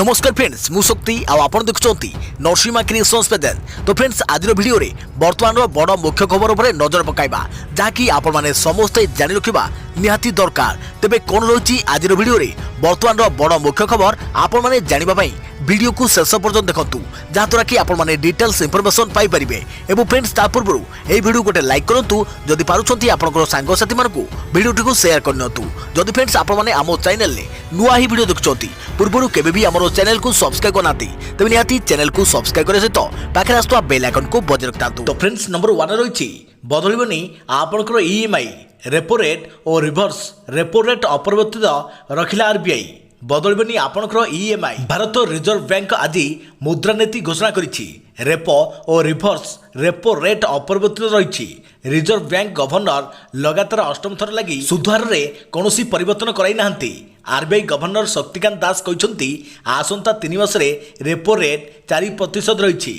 नमस्कार फ्रेंड्स मु शक्ति आपण देखुंती नरसिंहा क्रिएशंस पेजेंट। तो फ्रेंड्स आज वीडियो रे वर्तमान बड़ मुख्य खबर उपर नजर पकाइबा जहाँकि आपण माने समस्ते जानि रखिबा निहाती दरकार। तेबे कोन रही आज वीडियो रे वर्तमान बड़ मुख्य खबर आपण माने जानिबा पई वीडियो को शेष पर्यंत देखंतु जहाँद्वारा कि आपण माने डिटेल्स इंफॉर्मेशन पाई परिबे। एवं फ्रेंड्स ता पूर्व ए वीडियो गोटे लाइक करंतु जदि पारुछंती आपनकर सांग साथी मानकु वीडियो को शेयर करनतु। जदि फ्रेंड्स आपण माने आमो चैनल ले नुआ ही वीडियो देखुछंती पूर्व केबे भी हमरो चैनल को सब्सक्राइब करनाती तबे निहाती चैनल को सब्सक्राइब करे सहित पाखे आस्तुवा बेल आइकन को बजाय रखतांतु। तो फ्रेंड्स नंबर 1 रहिछि बदलिबनी आपनकर ईएमआई रेपो रेट और रिवर्स रेपो रेट अपरिवर्तित रखिला आरबीआई बदलिबनी आपनकर ईएमआई। भारत रिजर्व बैंक आज मुद्रानीति घोषणा करिछि रेपो और रिवर्स रेपो रेट अपरिवर्तित रही। रिजर्व बैंक गवर्नर लगातार अष्टम थर लगी सुधार रे कौनसी परिवर्तन कराई नाहंती। आरबीआई गवर्नर शक्तिकांत दास कहते आसंता 3 मास रेपो रेट 4% रही।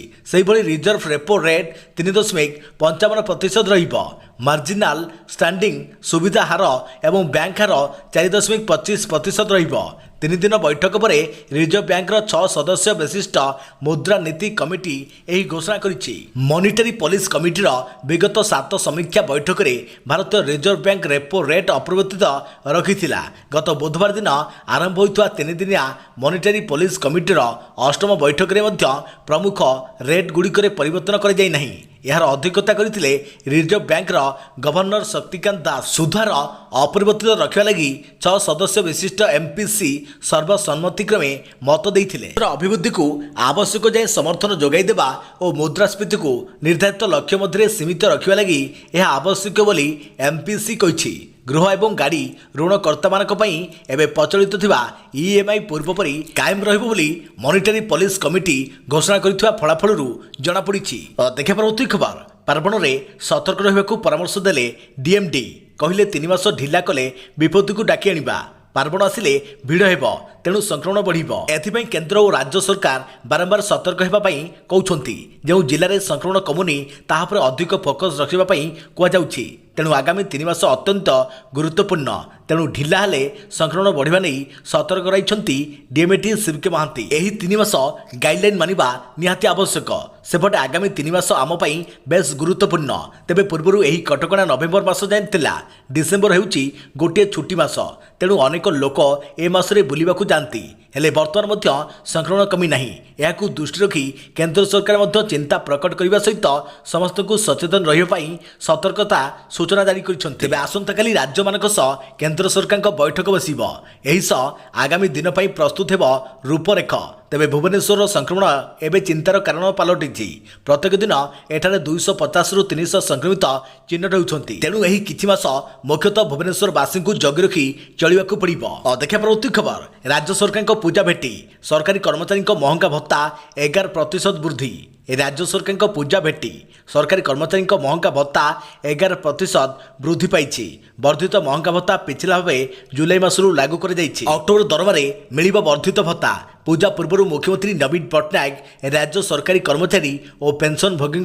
रिजर्व रेपो रेट 3.55% रहिबो। मार्जिनाल स्टैंडिंग सुविधा हार एवं बैंक हार 4.25% रहिबो। 3 दिन बैठक पर रिजर्व बैंक 6 सदस्य विशिष्ट मुद्रा नीति कमिटी यही घोषणा करिछि। मॉनिटरी पॉलिसी कमिटीर विगत 7 समीक्षा बैठक में भारतीय रिजर्व बैंक रेपो रेट अपरिवर्तित रखिथिला। गत बुधवार दिन आरंभ होइतवा 3 दिनिया मॉनिटरी पॉलिसी कमिटीर अष्टम बैठक में प्रमुख रेट गुड़िक परिवर्तन कर जाई नहीं। यार अध्यक्षता करथिले reserve bank governor Shaktikanta Das. सुधार अपरिवर्तित रखा लगी 6 सदस्य विशिष्ट एमपीसी सर्वसम्मतिक्रमे मत देइथिले। अभिवृद्धि को आवश्यक जाए समर्थन जोगाई देबा और मुद्रास्फीति को निर्धारित लक्ष्य मध्य सीमित रखा लगी यह आवश्यक बोली एमपीसी कहिछि। गृह एवं गाड़ी ऋणकर्ता मानक पई एबे प्रचलित थिबा ईएमआई पूर्वपरि कायम रहिबो बोली मॉनिटरी पॉलिसी कमिटी घोषणा करिथिबा फलाफलरू जणा पड़िछि। देखा परवर्ती खबर पार्वण रे सतर्क रहिबाकू परामर्श देले डीएमडी। कहिले 3 मास ढिला कले विपत्ति को डाकी आनिबा। पार्वण आसिले भिड़ हेबो तेणु संक्रमण बढ़िबो। एथिपई केंद्र और राज्य सरकार बारंबार सतर्क हेबा पई कहउछंती। जो जिले में संक्रमण कमुनी ताहा पर अधिक फोकस रखिबा पई कुआ जाउछि। तेणु आगामी 3 मास अत्यंत गुरुत्वपूर्ण। तेणु ढिला हेले संक्रमण बढ़िबा नै सतर्क रहिछंती डीएमटी शिवके महांती। एही 3 मास गाइडलाइन मानिबा निहाती आवश्यक। सेपटे आगामी 3 मास आम पई बेस गुरुत्वपूर्ण। तेबे पूर्वरु एही कटकणा नवेम्बर मास जाय थिला। डिसेम्बर हेउची गोटे छुट्टी मास। तेणु अनेक लोक ए मासरे बुलिबाकू जानती हेले वर्तमान मध्य संक्रमण कमी नहीं। याकू दृष्टि रखी केंद्र सरकार मध्य चिंता प्रकट करने सहित समस्त को सचेतन रही सतर्कता सूचना जारी कर। आसंता काली राज्य मानक केंद्र सरकार बैठक बसिबो। एही आगामी दिन पर प्रस्तुत हेबो रूपरेख। तेबे भुवनेश्वर संक्रमण एवं चिंतार कारण पलटि। प्रत्येक दिन एठारे 250 रु 300 संक्रमित चिन्हट होती। तेणु यही किछि मास मुख्यतः भुवनेश्वरवासी को जगी रखी चलिबाकू पड़िबो। देखा परवर्ती खबर राज्य सरकार पूजा भेटी सरकारी कर्मचारी महंगा भत्ता 11% वृद्धि। राज्य सरकार पूजा भेटी सरकारी कर्मचारी महंगा भत्ता 11% वृद्धि पाई। वर्धित महंगा भत्ता पिछला भाव जुलाई मासरू लागू कर अक्टोबर दरमारे मिलिबो वर्धित भत्ता। पूजा पूर्व मुख्यमंत्री नवीन पट्टनायक राज्य सरकारी कर्मचारी और पेंशन भोगी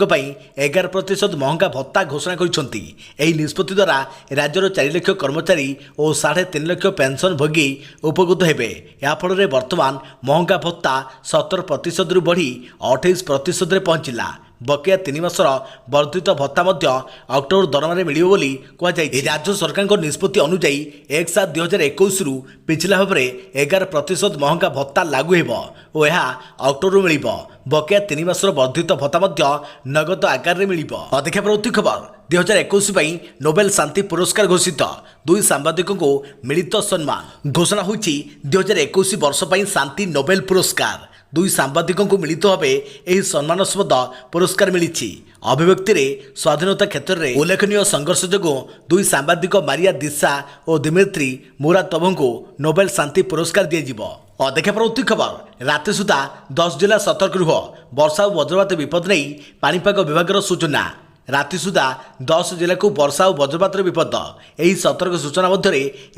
11% महंगा भत्ता घोषणा करछंती। एही निष्पत्ति द्वारा राज्यर 4 लाख कर्मचारी और 3.5 लाख पेंशन भोगी उपकृत हेबे। या फल वर्तमान महंगा भत्ता 17% रु बढ़ी 28% रे पहुंचिला। बकेया 3 मासर वर्धित भत्ता मध्य अक्टोबर दरमारे मिलिबो बोली कुआ जाय। राज्य सरकार निष्पत्ति अनुसार 1/7/2021 रु पिछला भाव 11% महंगा भत्ता लागू हेबो और यह अक्टोबर मिलिबो। बकेया 3 मासर वर्धित भत्ता मध्य नगद आकार रे मिलिबो। देखा परवर्ती खबर 2021 पई नोबेल शांति पुरस्कार घोषित। 2 सांबादिकों को मिलित सम्मान घोषणा होईछि। 2021 वर्ष पई शांति नोबेल पुरस्कार 2 सांबादिकों को मिलित भाव यह सम्मानस्पद पुरस्कार मिली। अभिव्यक्ति रे स्वाधीनता क्षेत्र में उल्लेखनीय संघर्ष जो 2 सांबादिक मारिया दिशा और दिमित्री मुरातोव को नोबेल शांति पुरस्कार दिज्व। देखा परवर्ती खबर राति सुधा 10 जिला सतर्क रुह वर्षा और वज्रपात विपद नहीं पाणीपाग विभाग सूचना। राति सुधा 10 जिला को वर्षा और वज्रपात विपद। यही सतर्क सूचना मध्य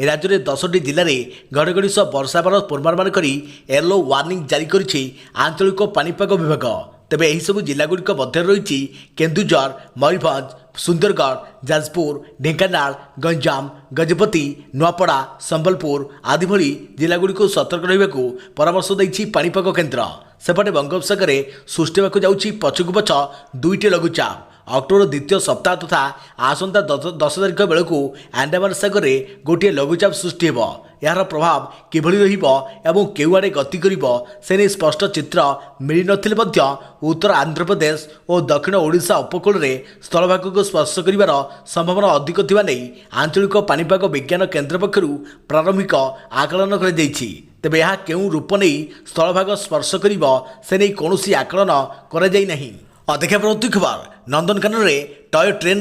राज्य में 10टी जिले में घड़घड़ी सह वर्षा पूर्वानुमान कर येलो वार्निंग जारी करिछि आंचलिक पाणीपाग विभाग। तेबे एही सबु जिलागुड़िक मध्य रही केन्दुझर, मयूरभंज, सुंदरगढ़, जाजपुर, ढेंकानाल, गंजाम, गजपति, नुआपड़ा, संबलपुर आदि भली जिलागुड़ी को सतर्क रहिबाकू परामर्श देइछि पाणीपाग केन्द्र। सेपटे बंगोपसागर सृष्टि होगाकू जाउछि पछकू पछ दुईटी लघुचाप। अक्टोबर द्वितीय सप्ताह तथा आसंता 10 तारिख बेलू आंडामान सागर में गोटे लघुचाप सृष्टि हो। यार प्रभाव किभली रहिबो एवं केउ आड़े गति करिबो से नहीं स्पष्ट चित्र मिल नथिले मध्य उत्तर आंध्र प्रदेश और दक्षिण ओडिशा उपकूल में स्थलभाग को स्पर्श करिवार संभावना अधिक थिबा नै आंचलिक पाणीपाग विज्ञान केन्द्र पक्षरु प्रारंभिक आकलन कर दैछि। तेबे यह केउ रूप नहीं स्थलभाग स्पर्श करिबो से नहीं कोनोसी आकलन करा जाई नाही। अदेखा प्रति खबर नंदनकानन में टॉय ट्रेन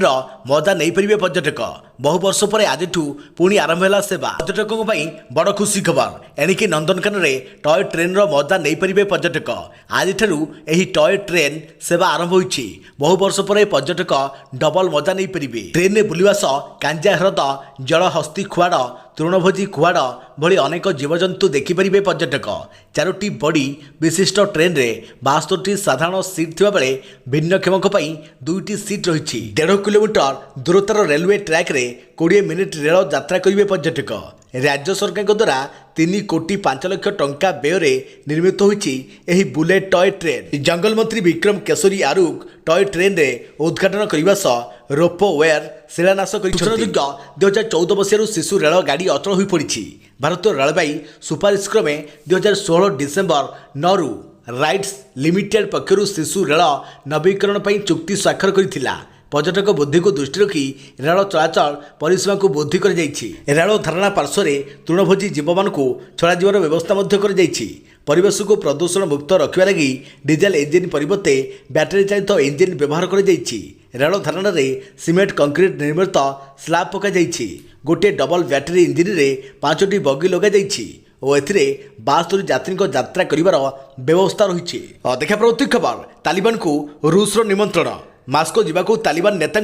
मजा नहीं पारे पर्यटक। बहु वर्ष पर आज पुणी आरंभ है सेवा। पर्यटकों बड़ खुशी खबर एणिकी नंदनकानन में टॉय ट्रेन मजा नहीं पारे पर्यटक। आज टॉय ट्रेन सेवा आरंभ होइछि। बहु वर्ष पर पर्यटक डबल मजा नहीं पारे। ट्रेन में बुलवा सह कांजा ह्रद, जलहस्ती खुआड़, तृणभोजी खुआड़ भली अनेक जीवजंतु देखिपारे पर्यटक। 4टी बड़ी विशिष्ट ट्रेन में 72टी साधारण सीट थिबा बेले भिन्नक्षमक 2टी सीट रही। 1.5 किलोमीटर दूरतार रेलवे ट्रैक रे 20 मिनिट रेल यात्रा करेंगे पर्यटक। राज्य सरकार द्वारा 3 कोटी 5 लाख टंका व्यय निर्मित होती बुलेट टॉय ट्रेन। जंगल मंत्री विक्रम केशरी आरुख टॉय ट्रेन रे उद्घाटन करने सह रोपो वेयर शिलान्यास कर। 2014 मसीह शिशु रेल गाड़ी अचल हो पड़ी। भारतीय रेलवे सुपारिश क्रमे 2016 डिसेम्बर 9 रु राइट्स लिमिटेड पक्षर शिशु रेल नवीकरण पर चुक्ति स्वाक्षर करथिला। पर्यटक बुद्धि को दृष्टि रखी रेल चलाचल परिसीमा को वृद्धि कर रेल धारणा पार्श्व तृणभोजी जीव मान छड़ा जीवर व्यवस्था कर। परिवेश को प्रदूषण मुक्त रखा लगी डीजेल इंजिन परिवर्ते बैटेरी चालित इंजिन व्यवहार कर। रेल धारणा सीमेंट कंक्रीट निर्मित स्लाब पका गोटे डबल बैटेरी इंजिन में 5टी बगी लगे और ए 72 यात्री यात्रा कर व्यवस्था रही। देखा प्रवृत्ति खबर तालिबान को रूस निमंत्रण। मास्को जावाक तालिबान नेता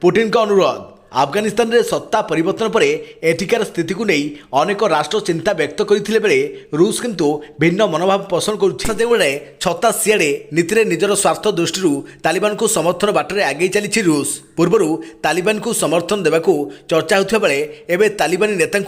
पुटिन का अनुरोध। अफगानिस्तान रे सत्ता परिवर्तन पर एठिकार स्थिति को नहीं अनेक राष्ट्र चिंता व्यक्त करथिले बेले रूस किंतु भिन्न मनोभाव पोषण करुछे। छत्ता सियाड़े नीति निजर स्वार्थ दृष्टि तालिबान को समर्थन बाटर आगे चली रूस। पूर्वर तालिबान को समर्थन देवाकू चर्चा होता बेले एबे तालिबानी नेता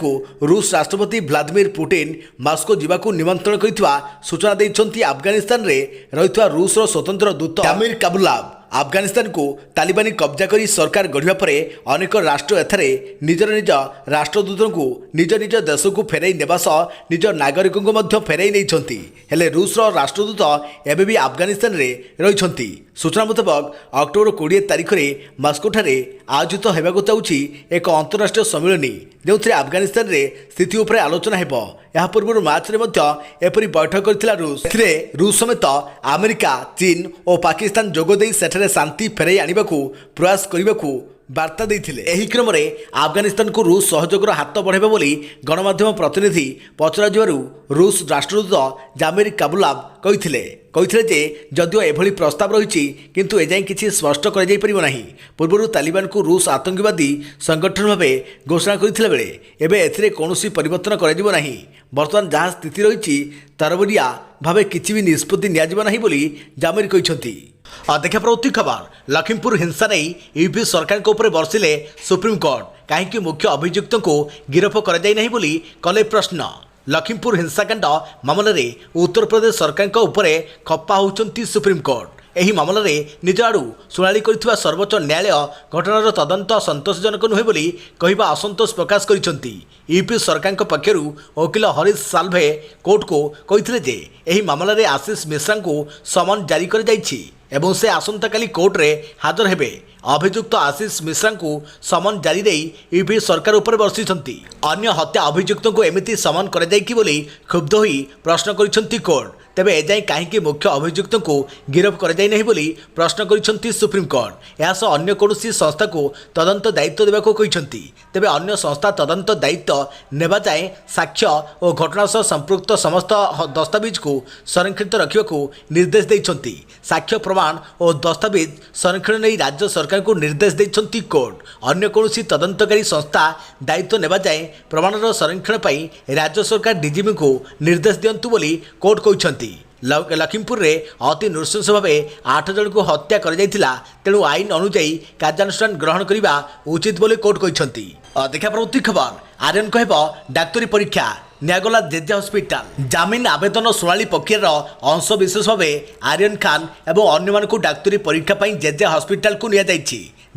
रूस राष्ट्रपति व्लादिमीर पुटिन मास्को जावाक निमंत्रण करथिबा सूचना दैछन्ती अफगानिस्तान रे रहितवा रूस स्वतंत्र दूत आमिर काबुलाव। अफगानिस्तान को तालिबानी कब्जा करी सरकार गढ़िबा परे अनेक राष्ट्र एथारे निजर निज राष्ट्रदूतों को निज निज देश को फेराई नेबा सह निज नागरिकों को मध्य फेराई नैछन्ती। हेले रूस राष्ट्रदूत एबे भी अफगानिस्तान रे रहिछन्ती। सूचना मुताबक अक्टोबर 20 तारिख में मास्को ठारे आयोजित होगाकू जाउछि एक अंतरराष्ट्रीय सम्मेलन जो अफगानिस्तान रे स्थिति उपर आलोचना हेबो। यह पूर्व मार्च रे मध्य एपरी बैठक करथिला रूस। रूस समेत अमेरिका, चीन और पाकिस्तान जोगदे सेठारे शांति फेराई आनिबाकू प्रयास करिबाकू वार्ता देइथिले। एही क्रम में अफगानिस्तान को रूस सहयोगर हाथ बढ़ाइबा बोली गणमाध्यम प्रतिनिधि पचरा जिबारु रूस राष्ट्रदूत जामिर काबुलाव कहिथिले जे जदिओ एभली प्रस्ताव रही किंतु एजाएं किसी स्पष्ट कर जाई परिबो नाही। पूर्व तालिबान को रूस आतंकवादी संगठन भाव घोषणा करथिला बेले एबे एथिरे कोनोसी परिवर्तन कराजिबो नाही। वर्तमान जहाँ स्थिति रही तरबरिया भावे किसी भी निष्पत्ति नियाजिबो नाही बोली जामिर कहिसंती। देखा प्रवृत्ति खबर लखीमपुर हिंसा नहीं यूपी सरकार को ऊपर बरसिले सुप्रीम कोर्ट। कहीं मुख्य अभियुक्त को गिरफ कर बोली कले प्रश्न। लखीमपुर हिंसाकांड मामलें उत्तर प्रदेश सरकार ऊपर खप्पा होती सुप्रीम कोर्ट। ଏହି ମାମଲାରେ ନିଜ ଆଡ଼ୁ ଶୁଣାଣି କରିଥିବା ସର୍ବୋଚ୍ଚ ନ୍ୟାୟାଳୟ ଘଟଣାର ତଦନ୍ତ ସନ୍ତୋଷଜନକ ନୁହେଁ ବୋଲି କହିବା ଅସନ୍ତୋଷ ପ୍ରକାଶ କରିଛନ୍ତି। ୟୁପି ସରକାରଙ୍କ ପକ୍ଷରୁ ଓକିଲ ହରିଶ ସାଲଭେ କୋର୍ଟକୁ କହିଥିଲେ ଯେ ଏହି ମାମଲାରେ ଆଶିଷ ମିଶ୍ରାଙ୍କୁ ସମନ ଜାରି କରାଯାଇଛି ଏବଂ ସେ ଆସନ୍ତାକାଲି କୋର୍ଟରେ ହାଜର ହେବେ। ଅଭିଯୁକ୍ତ ଆଶିଷ ମିଶ୍ରାଙ୍କୁ ସମନ ଜାରି ଦେଇ ୟୁପି ସରକାର ଉପରେ ବର୍ଷିଛନ୍ତି। ଅନ୍ୟ ହତ୍ୟା ଅଭିଯୁକ୍ତଙ୍କୁ ଏମିତି ସମନ କରାଯାଇଛି ବୋଲି କ୍ଷୁବ୍ଧ ହୋଇ ପ୍ରଶ୍ନ କରିଛନ୍ତି କୋର୍ଟ। तेबे एजाएं कहीं मुख्य अभियुक्त को गिरफ कर प्रश्न कर सुप्रीमकोर्ट। यह अन्य कौन संस्था को तदंत दायित्व देवाक कहते। तेबे अन्य संस्था तदंत दायित्व नेबा जाए साक्ष्य और घटना सह संपृक्त समस्त दस्तावेज को संरक्षित रखा निर्देश देते। साक्ष्य प्रमाण और दस्तावेज संरक्षण नहीं राज्य सरकार को निर्देश देते कोर्ट। अन्य कौन तदंतकारी संस्था दायित्व नेबा जाए प्रमाणर संरक्षण पर राज्य सरकार डीजीपी को निर्देश दिंतु बोली कोर्ट कहते। लखीमपुर रे अति नृशंस भाव 8 जन को हत्या कर तेणु आईन अनुजाई कार्यानुष्ठान ग्रहण करने उचित बोली कोर्ट कहते। देखा प्रवृत्ति खबर आर्यन कह डाक्तरी परीक्षा न्यागला जेजे हस्पिटाल जामिन आवेदन शुणाणी प्रक्रियार अंश विशेष भाव आर्यन खान और अन्य को डाक्तरी परीक्षा जेजे हस्पिटाल को निया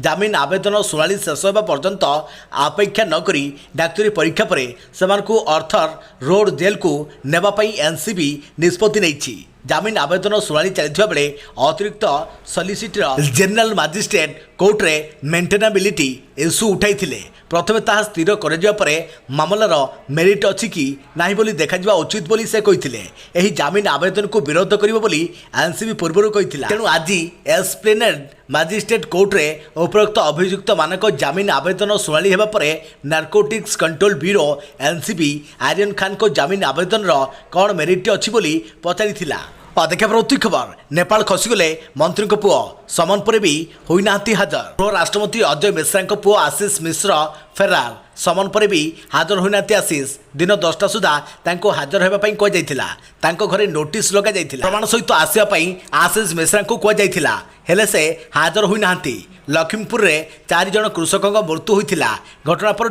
जामिन आवेदन शुणाणी शेष होगा पर्यंत अपेक्षा नक डाक्तरी परीक्षा पर से अर्थर रोड जेल को नेबाई एनसीबी निष्पत्ति नहीं। जामिन आवेदन शुणाणी चलता बेले अतिरिक्त सॉलिसिटर जनरल मजिस्ट्रेट कोर्ट रे मेंटेनाबिलिटी इश्यू उठाई प्रथमे ताहा स्थिर कर मामलार मेरिट अच्छी कि ना बोली देखा उचित बोली से कहते यही जामिन आवेदन को विरोध करिबो बोली एनसीबी पूर्व कहथिला। तेणु आज एस्प्लेनेड मजिस्ट्रेट कोर्ट रे उपरोक्त अभियुक्त मानक जामिन आवेदन शुणाणी हेबा परे Narcotics Control Bureau NCB Aryan Khan को जामिन आवेदन कौन मेरिट अच्छी बोली पचारिथिला। देखा प्रवृत्ति खबर नेपाल खसीगले मंत्री पुओ समन पर भी होना हाजर। पूर्व राष्ट्रमंत्री अजय मिश्रा पुओ आशीष मिश्र फेरार समन पर भी हाजर होना आशीष दिन 10टा सुधा हाजर होगापी कहुला घरे नोटिस लग प्रमाण सहित आसवाई आशीष मिश्रा को कहुला हेले से हाजर होना। लखीमपुर रे 4 जन कृषकों मृत्यु होता घटना पर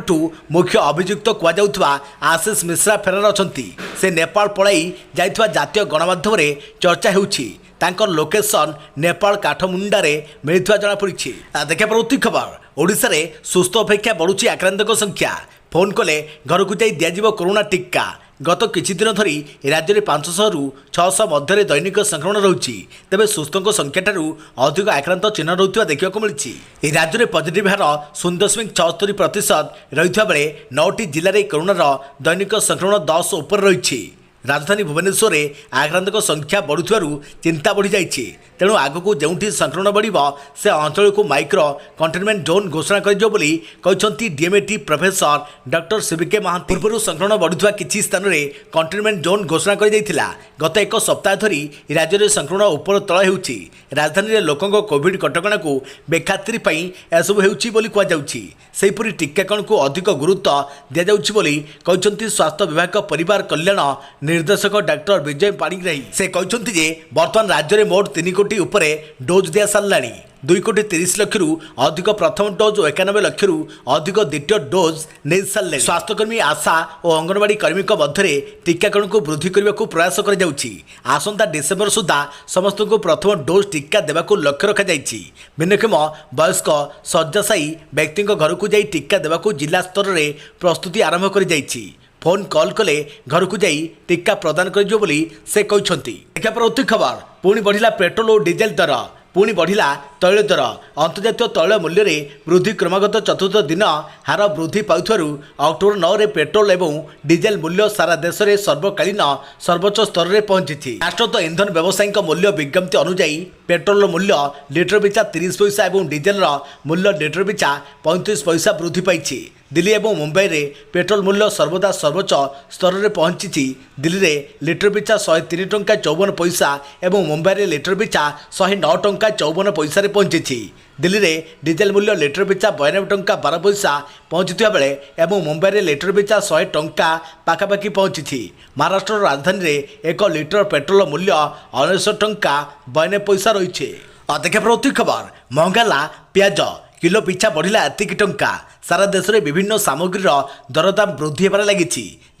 मुख्य अभियुक्त कहुवा आशीष मिश्रा फेरार अछंती। से नेपाल पलाई जाइथवा जातीय गणमाध्यम रे चर्चा होउछि। तांकर लोकेशन नेपाल काठमुंडारे मिलुवा जनापड़ी। देखा प्रवृत्ति खबर ओडिशा रे सुस्थ अपेक्षा बढ़ुची आक्रांतक संख्या फोन कले घर को जाई दिया कोरोना टीका। गत किछि दिन धरी राज्य में 500 रु 600 मध्य दैनिक संक्रमण रही तेज सुस्थों संख्या ठारू अधिक आक्रांत चिन्ह रुआ देखा मिली। राज्य में पॉजिटिव हार 0.76% रही बेले 9टी जिले में कोरोनार दैनिक संक्रमण 10 उपर रही। राजधानी भुवनेश्वर में आक्रांतक संख्या बढ़ुथिबारु चिंता बढ़ी जाइछि। तेणु आगको जोंठी संक्रमण बढ़िबो से अंचल को माइक्रो कंटेनमेंट जोन घोषणा करिजो बोली कहछंती डीएमएटी प्रोफेसर डॉक्टर सीबीके महांती। पूर्व संक्रमण बढ़ुथिबा किछि स्थान में कंटेनमेंट जोन घोषणा कर जाइथिला। गत एक सप्ताह धरी राज्य में संक्रमण उपर तळ हेउछि। राजधानी में लोकों कोविड कटकणा को बेखातिरी पई एसबु हेउछि बोली कह जाउछि। सेहिपरि टीकाकरण को अधिक गुरुत्व दिया जाउछि बोली कहछंती स्वास्थ्य विभाग परिवार कल्याण निर्देशक डॉक्टर विजय पाणिग्राही। से कहते जे वर्तमान राज्य में मोट 3 कोटी उपरे डोज दिया सारा 2 कोटी 30 लाख रु अधिक प्रथम डोज और 91 लाख रु अधिक द्वितीय डोज नहीं सारे। स्वास्थ्यकर्मी आशा और अंगनवाड़ी कर्मी मध्य टीकाकरण को वृद्धि करने को प्रयास कर आसंता डिसेम्बर सुधा समस्त को प्रथम डोज टीका देवा लक्ष्य रखा। भिन्नक्षम वयस्क शय्याशायी व्यक्ति घर को जाई टीका देवा जिला स्तर में प्रस्तुति आरंभ कर फोन कॉल कले घर को जाई टीका प्रदान करिजो बोली से कहछंती। देखा प्रवृत्ति खबर पुणी बढ़िला पेट्रोल और डीजेल दर पुणी बढ़िला तैल दर। अंतर्जातीय तैल मूल्य में वृद्धि क्रमागत चतुर्थ दिन हार वृद्धि पाउथारु अक्टोबर 9 रे पेट्रोल एवं डीजेल मूल्य सारा देश में सर्वकालीन सर्वोच्च स्तर में पहुंची। राष्ट्रत इंधन व्यवसायी मूल्य विज्ञप्ति अनुଯାयी पेट्रोल मूल्य लिटर पिछा 30 पैसा और डीजेल मूल्य लिटर पिछा 35 पैसा वृद्धि पाई। दिल्ली और मुंबई रे पेट्रोल मूल्य सर्वदा सर्वोच्च स्तर में पहुंची। दिल्ली रे लिटर पिछा 103 टंका 54 पैसा और मुंबई रे लिटर पिछा 109 टंका 54 पैसा पहुंची। दिल्ली रे डीजेल मूल्य लिटर पिछा 92 टंका 12 पैसा पहुंचुवा बेले और मुंबई रे लिटर पिछा 100 टंका पाखापाखि पहुंची। महाराष्ट्र राजधानी रे 1 लिटर पेट्रोल मूल्य 69 टंका 92 पैसा रही। देखा प्रवृत्ति खबर महंगाला प्याज किलो पिछा बढ़िला एतिक टंका। सारा देश में विभिन्न सामग्रीर दरदाम वृद्धि होबार लगी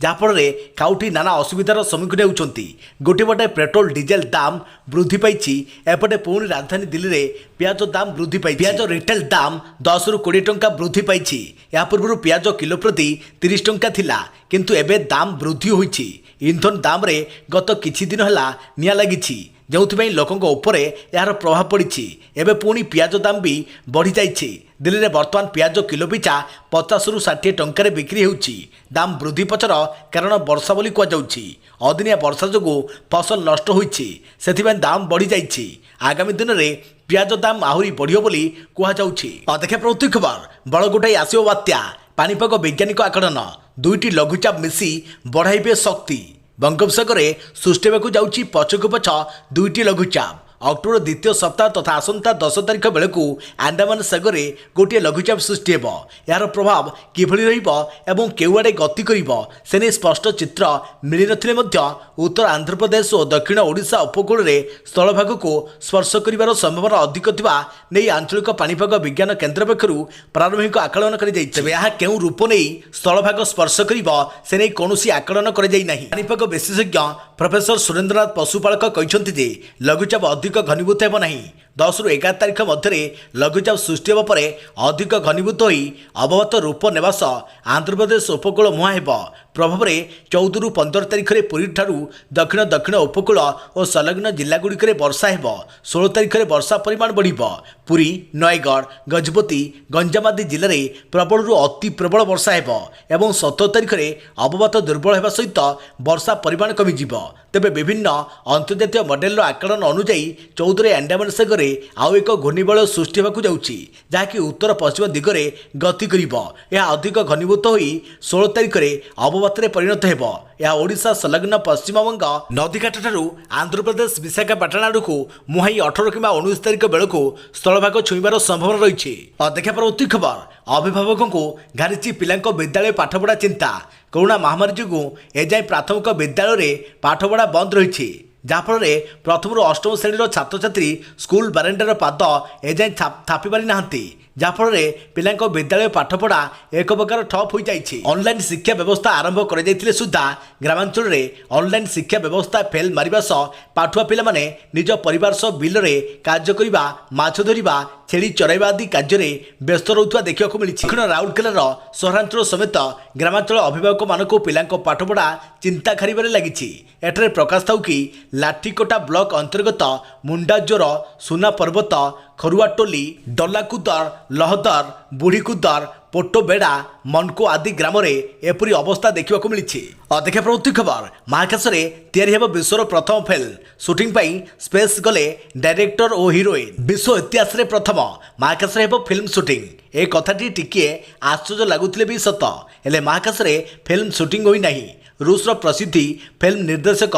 जहाँफल खाउटी नाना असुविधार सम्मुखीन होती। गोटे पटे पेट्रोल डीजेल दाम वृद्धि पाई एपटे पुणी राजधानी दिल्ली में पियाज दाम वृद्धि पाई। पियाज रिटेल दाम 10 रु 20 टंका वृद्धि पाई। या पूर्व पियाज किलो प्रति 30 टंका थिला किंतु एबे दाम वृद्धि होईछि। इंधन दाम रे गत किछि दिन हला निया लागिछि जो लोकों उपरे यार प्रभाव पड़ी। एवं पुणी पियाज दाम भी बढ़ी जाइए। दिल्ली में बर्तमान पियाज किलो पिछा 50 रु 60 टंकार बिक्री होउछि। दाम वृद्धि पछर कारण वर्षा बोली कहुछि। अदिनिया वर्षा जो फसल नष्ट होइछि सेथिबाई दाम बढ़ी जाइछि। आगामी दिन में पियाज दाम आहरी बढ़ियो बोली कहुछि। देखा प्रवृत्ति खबर बड़गोटाई आसियो बात्या पानीपाग वैज्ञानिक आकलन 2टी लघुचाप मिसी बढ़ाइबे शक्ति। बंगोपसागर सृष्टि होगा जाऊँगी पछकु पछ 2टी लघुचाप अक्टोबर द्वितीय सप्ताह तथा आसंता 10 तारिख बेलू आंडामान सागर गोटे लघुचाप सृष्टि हो। यार प्रभाव किभଳି ରହିବ ଏବଂ କେଉଁଆଡ଼େ ଗତି କରିବ ସେ ନେଇ ସ୍ପଷ୍ଟ ଚିତ୍ର ମିଳିନଥିଲେ ମଧ୍ୟ ଉତ୍ତର ଆନ୍ଧ୍ରପ୍ରଦେଶ ଓ ଦକ୍ଷିଣ ଓଡ଼ିଶା ଉପକୂଳରେ ସ୍ଥଳଭାଗକୁ ସ୍ପର୍ଶ କରିବାର ସମ୍ଭାବନା ଅଧିକ ଥିବା ନେଇ ଆଞ୍ଚଳିକ ପାଣିପାଗ ବିଜ୍ଞାନ କେନ୍ଦ୍ର ପକ୍ଷରୁ ପ୍ରାରମ୍ଭିକ ଆକଳନ କରାଯାଇଛି। ତେବେ ଏହା କେଉଁ ରୂପ ନେଇ ସ୍ଥଳଭାଗ ସ୍ପର୍ଶ କରିବ ସେ ନେଇ କୌଣସି ଆକଳନ କରାଯାଇ ନାହିଁ। ପାଣିପାଗ ବିଶେଷଜ୍ଞ ପ୍ରଫେସର ସୁରେନ୍ଦ୍ରନାଥ ପଶୁପାଳକ କହିଛନ୍ତି ଯେ ଲଘୁଚାପ ଅଧିକ ଘନୀଭୂତ ହେବ ନାହିଁ। 10 ରୁ 11 ତାରିଖ ମଧ୍ୟରେ ଲଘୁଚାପ ସୃଷ୍ଟି ହେବା ପରେ ଅଧିକ ଘନୀଭୂତ ହୋଇ ଅବବତ ରୂପ ନେବା ସହ ଆନ୍ଧ୍ରପ୍ରଦେଶ ଉପକୂଳ ମୁହାଁ ହେବ। ପ୍ରଭାବରେ 14 ରୁ 15 ତାରିଖରେ ପୁରୀଠାରୁ ଦକ୍ଷିଣ ଉପକୂଳ ଓ ସଂଲଗ୍ନ ଜିଲ୍ଲାଗୁଡ଼ିକରେ ବର୍ଷା ହେବ। 16 ତାରିଖରେ ବର୍ଷା ପରିମାଣ ବଢ଼ିବ। ପୁରୀ, ନୟାଗଡ଼, ଗଜପତି, ଗଞ୍ଜାମ ଆଦି ଜିଲ୍ଲାରେ ପ୍ରବଳରୁ ଅତି ପ୍ରବଳ ବର୍ଷା ହେବ ଏବଂ 17 ତାରିଖରେ ଅବବତ ଦୁର୍ବଳ ହେବା ସହିତ ବର୍ଷା ପରିମାଣ କମିଯିବ। ତେବେ ବିଭିନ୍ନ ଅନ୍ତର୍ଜାତୀୟ ମଡେଲର ଆକଳନ ଅନୁଯାୟୀ 14ରେ ଆଣ୍ଡାମାନ ସାଗରରେ ଆଉ ଏକ ଘୂର୍ଣ୍ଣିବଳୟ ସୃଷ୍ଟି ହେବାକୁ ଯାଉଛି, ଯାହାକି ଉତ୍ତର ପଶ୍ଚିମ ଦିଗରେ ଗତି କରିବ। ଏହା ଅଧିକ ଘନୀଭୂତ ହୋଇ 16 ତାରିଖରେ ଅବବାତରେ ପରିଣତ ହେବ। ଏହା ଓଡ଼ିଶା ସଂଲଗ୍ନ ପଶ୍ଚିମବଙ୍ଗ ନଦୀଘାଟଠାରୁ ଆନ୍ଧ୍ରପ୍ରଦେଶ ବିଶାଖାପାଟଣା ଆଡ଼କୁ ମୁହାଁଇ 18 କିମ୍ବା 19 ତାରିଖ ବେଳକୁ ସ୍ଥଳଭାଗ ଛୁଇଁବାର ସମ୍ଭାବନା ରହିଛି। ଦେଖା ପରବର୍ତ୍ତୀ ଖବର। ଅଭିଭାବକଙ୍କୁ ଘାରିଛି ପିଲାଙ୍କ ବିଦ୍ୟାଳୟ ପାଠପଢ଼ା ଚିନ୍ତା। କରୋନା ମହାମାରୀ ଯୋଗୁଁ ଏଯାଏଁ ପ୍ରାଥମିକ ବିଦ୍ୟାଳୟରେ ପାଠପଢ଼ା ବନ୍ଦ ରହିଛି, ଯାହାଫଳରେ ପ୍ରଥମରୁ ଅଷ୍ଟମ ଶ୍ରେଣୀର ଛାତ୍ରଛାତ୍ରୀ ସ୍କୁଲ ବାରଣ୍ଡାର ପାଦ ଏଯାଏଁ ଥାପି ପାରି ନାହାନ୍ତି, ଯାହାଫଳରେ ପିଲାଙ୍କ ବିଦ୍ୟାଳୟ ପାଠପଢ଼ା ଏକ ପ୍ରକାର ଠପ୍ ହୋଇଯାଇଛି। ଅନଲାଇନ୍ ଶିକ୍ଷା ବ୍ୟବସ୍ଥା ଆରମ୍ଭ କରାଯାଇଥିଲେ ସୁଦ୍ଧା ଗ୍ରାମାଞ୍ଚଳରେ ଅନଲାଇନ୍ ଶିକ୍ଷା ବ୍ୟବସ୍ଥା ଫେଲ୍ ମାରିବା ସହ ପାଠୁଆ ପିଲାମାନେ ନିଜ ପରିବାର ସହ ବିଲରେ କାର୍ଯ୍ୟ କରିବା, ମାଛ ଧରିବା, ଛେଳି ଚରାଇବା ଆଦି କାର୍ଯ୍ୟରେ ବ୍ୟସ୍ତ ରହୁଥିବା ଦେଖିବାକୁ ମିଳିଛି। ଦକ୍ଷିଣ ରାଉରକେଲାର ସହରାଞ୍ଚଳ ସମେତ ଗ୍ରାମାଞ୍ଚଳ ଅଭିଭାବକମାନଙ୍କୁ ପିଲାଙ୍କ ପାଠପଢ଼ା ଚିନ୍ତା ଖାରିବାରେ ଲାଗିଛି। ଏଠାରେ ପ୍ରକାଶ ଥାଉ କି ଲାଠିକୋଟା ବ୍ଲକ ଅନ୍ତର୍ଗତ ମୁଣ୍ଡାଜୋର, ସୁନା ପର୍ବତ, ଖରୁଆଟୋଲି, ଡଲାକୁଦର, ଲହଦର, ବୁଢ଼ୀକୁଦର, ପୋଟବେଡ଼ା, ମନକୋ ଆଦି ଗ୍ରାମରେ ଏପରି ଅବସ୍ଥା ଦେଖିବାକୁ ମିଳିଛି। ଦେଖା ପରବର୍ତ୍ତୀ ଖବର। ମହାକାଶରେ ତିଆରି ହେବ ବିଶ୍ୱର ପ୍ରଥମ ଫିଲ୍ମ। ସୁଟିଂ ପାଇଁ ସ୍ପେସ୍ ଗଲେ ଡାଇରେକ୍ଟର ଓ ହିରୋଇନ୍। ବିଶ୍ୱ ଇତିହାସରେ ପ୍ରଥମ ମହାକାଶରେ ହେବ ଫିଲ୍ମ ସୁଟିଂ। ଏ କଥାଟି ଟିକିଏ ଆଶ୍ଚର୍ଯ୍ୟ ଲାଗୁଥିଲେ ବି ସତ, ହେଲେ ମହାକାଶରେ ଫିଲ୍ମ ସୁଟିଂ ହୋଇନାହିଁ। ରୁଷର ପ୍ରସିଦ୍ଧ ଫିଲ୍ମ ନିର୍ଦ୍ଦେଶକ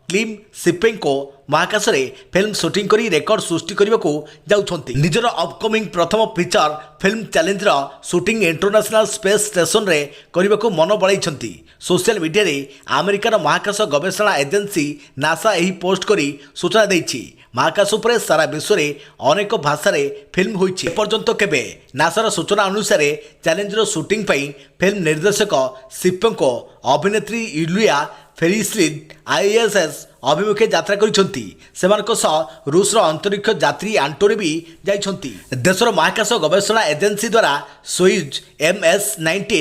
କ୍ଲିମ୍ ସିପେଙ୍କୋ ମହାକାଶରେ ଫିଲ୍ମ ସୁଟିଂ କରି ରେକର୍ଡ ସୃଷ୍ଟି କରିବାକୁ ଯାଉଛନ୍ତି। ନିଜର ଅପକମିଂ ପ୍ରଥମ ଫିଚର ଫିଲ୍ମ ଚ୍ୟାଲେଞ୍ଜର ସୁଟିଂ ଇଣ୍ଟରନ୍ୟାସନାଲ ସ୍ପେସ୍ ଷ୍ଟେସନରେ କରିବାକୁ ମନ ବଳାଇଛନ୍ତି। ସୋସିଆଲ ମିଡ଼ିଆରେ ଆମେରିକାର ମହାକାଶ ଗବେଷଣା ଏଜେନ୍ସି ନାସା ଏହି ପୋଷ୍ଟ କରି ସୂଚନା ଦେଇଛି। ମହାକାଶ ଉପରେ ସାରା ବିଶ୍ୱରେ ଅନେକ ଭାଷାରେ ଫିଲ୍ମ ହୋଇଛି, ଏପର୍ଯ୍ୟନ୍ତ କେବେ। ନାସାର ସୂଚନା ଅନୁସାରେ ଚ୍ୟାଲେଞ୍ଜର ସୁଟିଂ ପାଇଁ ଫିଲ୍ମ ନିର୍ଦ୍ଦେଶକ ସିପେଙ୍କୋ ଅଭିନେତ୍ରୀ ୟୁଲିଆ ଫେରିସ୍ଲିନ୍ ISS ଅଭିମୁଖେ ଯାତ୍ରା କରିଛନ୍ତି। ସେମାନଙ୍କ ସହ ରୁଷର ଅନ୍ତରିକ୍ଷ ଯାତ୍ରୀ ଆଣ୍ଟୋନି ବି ଯାଇଛନ୍ତି। ଦେଶର ମହାକାଶ ଗବେଷଣା ଏଜେନ୍ସି ଦ୍ୱାରା ସୋୟୁଜ୍ MS-19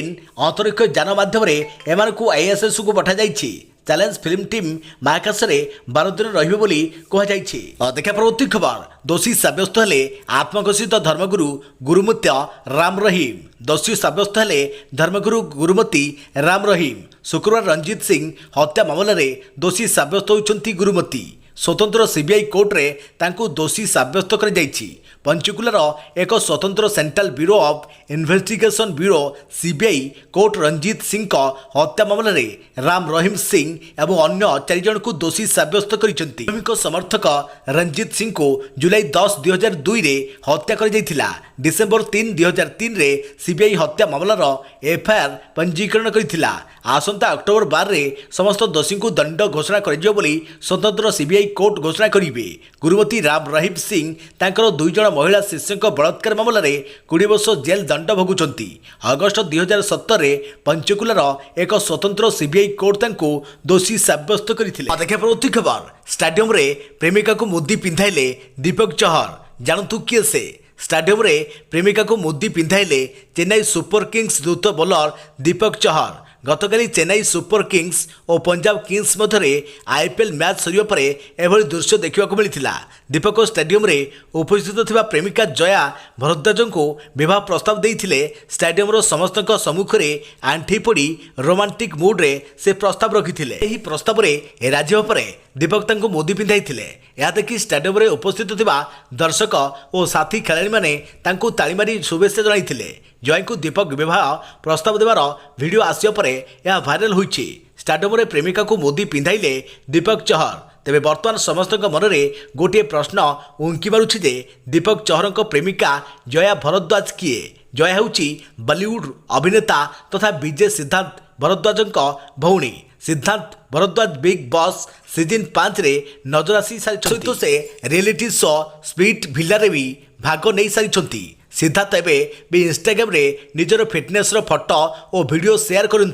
ଅନ୍ତରିକ୍ଷ ଯାନ ମାଧ୍ୟମରେ ଏମାନଙ୍କୁ ISSକୁ ପଠାଯାଇଛି। ଚ୍ୟାଲେଞ୍ଜ ଫିଲ୍ମ ଟିମ୍ ମହାକାଶରେ 12 ଦିନ ରହିବେ ବୋଲି କୁହାଯାଇଛି। ଦେଖା ପରବର୍ତ୍ତୀ ଖବର। ଦୋଷୀ ସାବ୍ୟସ୍ତ ହେଲେ ଆତ୍ମଘୋଷିତ ଧର୍ମଗୁରୁ ଗୁରୁମୂର୍ତ୍ୟ ରାମ ରହିମ। ଦୋଷୀ ସାବ୍ୟସ୍ତ ହେଲେ ଧର୍ମଗୁରୁ ଗୁରୁମତି ରାମ ରହିମ। ଶୁକ୍ରବାର ରଞ୍ଜିତ ସିଂ ହତ୍ୟା ମାମଲାରେ ଦୋଷୀ ସାବ୍ୟସ୍ତ ହୋଇଛନ୍ତି ଗୁରୁମତି। ସ୍ୱତନ୍ତ୍ର CBI କୋର୍ଟରେ ତାଙ୍କୁ ଦୋଷୀ ସାବ୍ୟସ୍ତ କରାଯାଇଛି। ପଞ୍ଚକୁଲାର ଏକ ସ୍ୱତନ୍ତ୍ର central bureau of investigation bureau CBI court Ranjit ସିଂଙ୍କ ହତ୍ୟା ମାମଲାରେ ରାମ ରହିମ ସିଂ ଏବଂ ଅନ୍ୟ 4 ଜଣଙ୍କୁ ଦୋଷୀ ସାବ୍ୟସ୍ତ କରିଛନ୍ତି। ରହିମଙ୍କ ସମର୍ଥକ ରଞ୍ଜିତ ସିଂଙ୍କୁ ଜୁଲାଇ 10, 2002ରେ ହତ୍ୟା କରାଯାଇଥିଲା। ଡିସେମ୍ବର 3, 2003ରେ CBI ହତ୍ୟା ମାମଲାର FIR ପଞ୍ଜୀକରଣ କରିଥିଲା। ଆସନ୍ତା ଅକ୍ଟୋବର 12ରେ ସମସ୍ତ ଦୋଷୀଙ୍କୁ ଦଣ୍ଡ ଘୋଷଣା କରାଯିବ ବୋଲି ସ୍ୱତନ୍ତ୍ର CBI କୋର୍ଟ ଘୋଷଣା କରିବେ। ଗୁରୁମତି ରାମ ରହିମ ସିଂ ତାଙ୍କର 2 ଜଣ ମହିଳା ଶିଷ୍ୟଙ୍କ ବଳାତ୍କାର ମାମଲାରେ 20 ବର୍ଷ ଜେଲ୍ ଦଣ୍ଡ ଭୋଗୁଛନ୍ତି। ଅଗଷ୍ଟ 2017ରେ ପଞ୍ଚକୁଲାର ଏକ ସ୍ୱତନ୍ତ୍ର CBI କୋର୍ଟ ତାଙ୍କୁ ଦୋଷୀ ସାବ୍ୟସ୍ତ କରିଥିଲେ। ଦେଖା ପରବର୍ତ୍ତୀ ଖବର। ଷ୍ଟାଡିୟମରେ ପ୍ରେମିକାକୁ ମୁଦି ପିନ୍ଧାଇଲେ ଦୀପକ ଚହର। ଜାଣନ୍ତୁ କିଏ ସେ? ଷ୍ଟାଡିୟମରେ ପ୍ରେମିକାକୁ ମୁଦି ପିନ୍ଧାଇଲେ ଚେନ୍ନାଇ ସୁପର କିଙ୍ଗସ୍ ଦ୍ରୁତ ବୋଲର ଦୀପକ ଚହର। ଗତକାଲି ଚେନ୍ନାଇ ସୁପର କିଙ୍ଗସ୍ ଓ ପଞ୍ଜାବ କିଙ୍ଗସ୍ ମଧ୍ୟରେ IPL ମ୍ୟାଚ୍ ସରିବା ପରେ ଏଭଳି ଦୃଶ୍ୟ ଦେଖିବାକୁ ମିଳିଥିଲା। ଦୀପକ ଷ୍ଟାଡିୟମରେ ଉପସ୍ଥିତ ଥିବା ପ୍ରେମିକା ଜୟା ଭରଦ୍ୱାଜଙ୍କୁ ବିବାହ ପ୍ରସ୍ତାବ ଦେଇଥିଲେ। ଷ୍ଟାଡିୟମର ସମସ୍ତଙ୍କ ସମ୍ମୁଖରେ ଆଣ୍ଠେଇ ପଡ଼ି ରୋମାଣ୍ଟିକ୍ ମୁଡ୍ରେ ସେ ପ୍ରସ୍ତାବ ରଖିଥିଲେ। ଏହି ପ୍ରସ୍ତାବରେ ରାଜି ହେବା ପରେ ଦୀପକ ତାଙ୍କୁ ମୁଦି ପିନ୍ଧାଇଥିଲେ। ଏହା ଦେଖି ଷ୍ଟାଡିୟମରେ ଉପସ୍ଥିତ ଥିବା ଦର୍ଶକ ଓ ସାଥୀ ଖେଳାଳିମାନେ ତାଙ୍କୁ ତାଳି ମାରି ଶୁଭେଚ୍ଛା ଜଣାଇଥିଲେ। ଜୟାଙ୍କୁ ଦୀପକ ବିବାହ ପ୍ରସ୍ତାବ ଦେବାର ଭିଡ଼ିଓ ଆସିବା ପରେ ଏହା ଭାଇରାଲ ହୋଇଛି। ଷ୍ଟାଡିୟମରେ ପ୍ରେମିକାକୁ ମୁଦି ପିନ୍ଧାଇଲେ ଦୀପକ ଚହର। तेबे वर्तमान समस्त मनरे गोटे प्रश्न उंकी मारुछि जे दीपक चहरଙ୍କ प्रेमिका जया भरद्वाज किए। जया हेउछि बॉलीवुड अभिनेता तथा विजय सिद्धांत भरद्वाजଙ୍କ भौणी। सिद्धांत भरद्वाज बिग बॉस सीजन 5 रे नजर आसी सारी से रियलिटी शो स्पीड भिला रे भी भाग नहीं सारी। सिद्धार्थ एवं भी इंस्टाग्राम रे निजर फिटनेस फोटो और वीडियो शेयर करती।